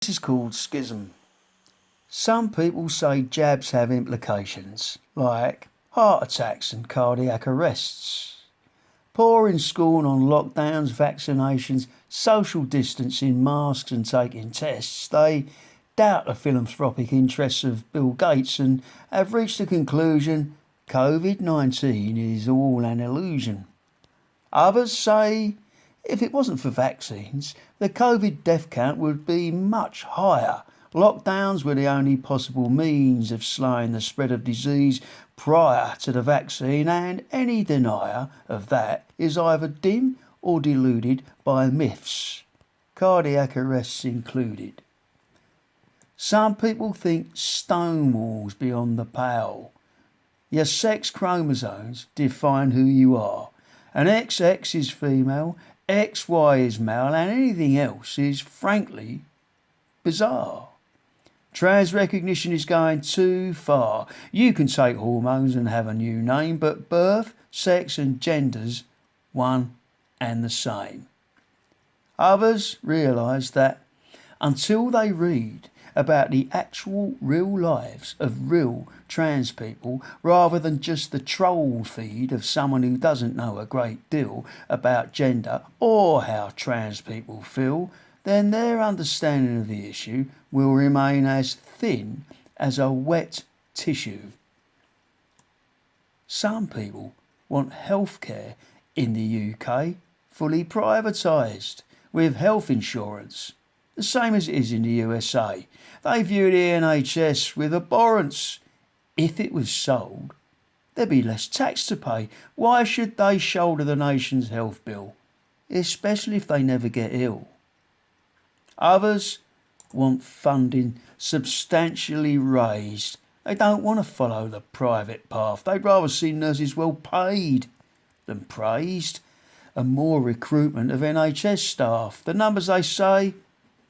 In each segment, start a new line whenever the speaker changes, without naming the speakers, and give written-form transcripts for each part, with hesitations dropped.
This is called Schism. Some people say jabs have implications, like heart attacks and cardiac arrests. Pouring scorn on lockdowns, vaccinations, social distancing, masks and taking tests, they doubt the philanthropic interests of Bill Gates and have reached the conclusion COVID-19 is all an illusion. Others say if it wasn't for vaccines, the COVID death count would be much higher. Lockdowns were the only possible means of slowing the spread of disease prior to the vaccine, and any denier of that is either dim or deluded by myths, cardiac arrests included. Some people think Stonewall's beyond the pale. Your sex chromosomes define who you are. An XX is female, XY is male, and anything else is frankly bizarre. Trans recognition is going too far. You can take hormones and have a new name, but birth, sex and gender's one and the same. Others realise that until they read about the actual real lives of real trans people rather than just the troll feed of someone who doesn't know a great deal about gender or how trans people feel, then their understanding of the issue will remain as thin as a wet tissue. Some people want healthcare in the UK fully privatised with health insurance, the same as it is in the USA. They view the NHS with abhorrence. If it was sold, there'd be less tax to pay. Why should they shoulder the nation's health bill, especially if they never get ill? Others want funding substantially raised. They don't want to follow the private path. They'd rather see nurses well paid than praised, and more recruitment of NHS staff. The numbers, they say,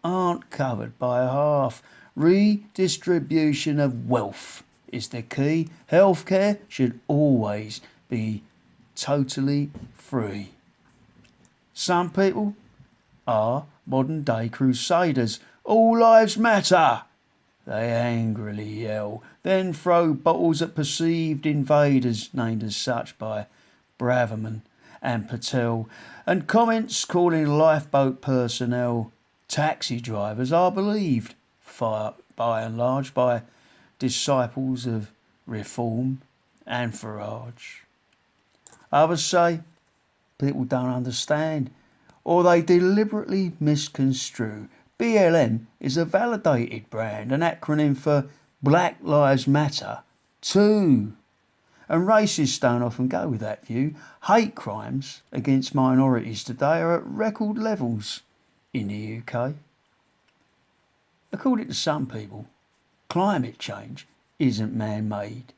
aren't covered by half. Redistribution of wealth is the key. Healthcare should always be totally free. Some people are modern day crusaders. All lives matter, they angrily yell, then throw bottles at perceived invaders, named as such by Braverman and Patel, and comments calling lifeboat personnel taxi drivers are believed, by and large, by disciples of reform and Farage. Others say people don't understand, or they deliberately misconstrue. BLM is a validated brand, an acronym for Black Lives Matter too. And racists don't often go with that view. Hate crimes against minorities today are at record levels in the UK. According to some people, climate change isn't man-made.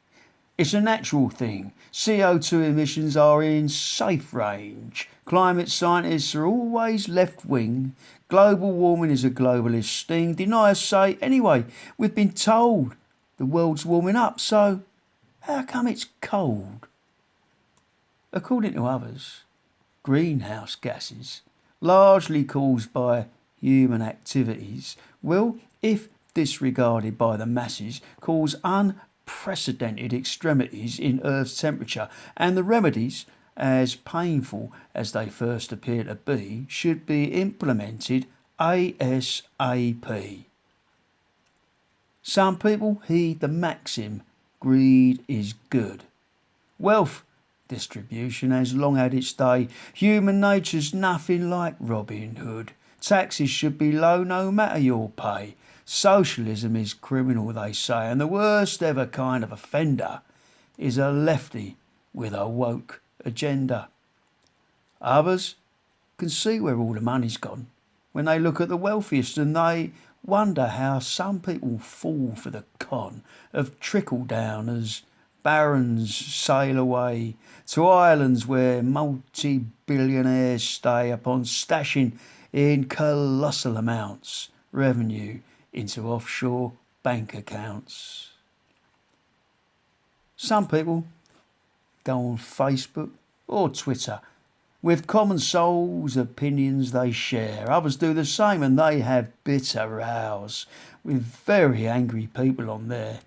It's a natural thing. CO2 emissions are in safe range. Climate scientists are always left-wing. Global warming is a globalist sting. Deniers say, anyway, we've been told the world's warming up, so how come it's cold? According to others, greenhouse gases, largely caused by human activities, will, if disregarded by the masses, cause unprecedented extremities in Earth's temperature, and the remedies, as painful as they first appear to be, should be implemented ASAP. Some people heed the maxim, greed is good. Wealth distribution has long had its day. Human nature's nothing like Robin Hood. Taxes should be low no matter your pay. Socialism is criminal, they say, and the worst ever kind of offender is a lefty with a woke agenda. Others can see where all the money's gone when they look at the wealthiest, and they wonder how some people fall for the con of trickle down as barons sail away to islands where multi-billionaires stay upon stashing in colossal amounts revenue into offshore bank accounts. Some people go on Facebook or Twitter With common souls, opinions they share. Others do the same and they have bitter rows with very angry people on there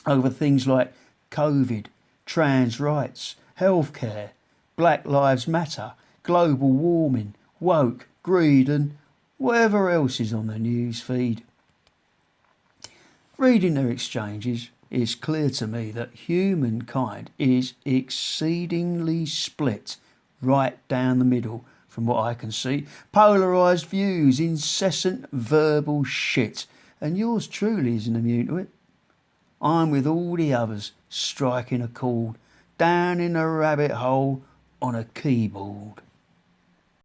over things like COVID, trans rights, healthcare, Black Lives Matter, global warming, woke, greed and whatever else is on the news feed. Reading their exchanges, it's clear to me that humankind is exceedingly split right down the middle from what I can see. Polarised views, incessant verbal shit, and yours truly isn't immune to it. I'm with all the others striking a chord down in a rabbit hole on a keyboard.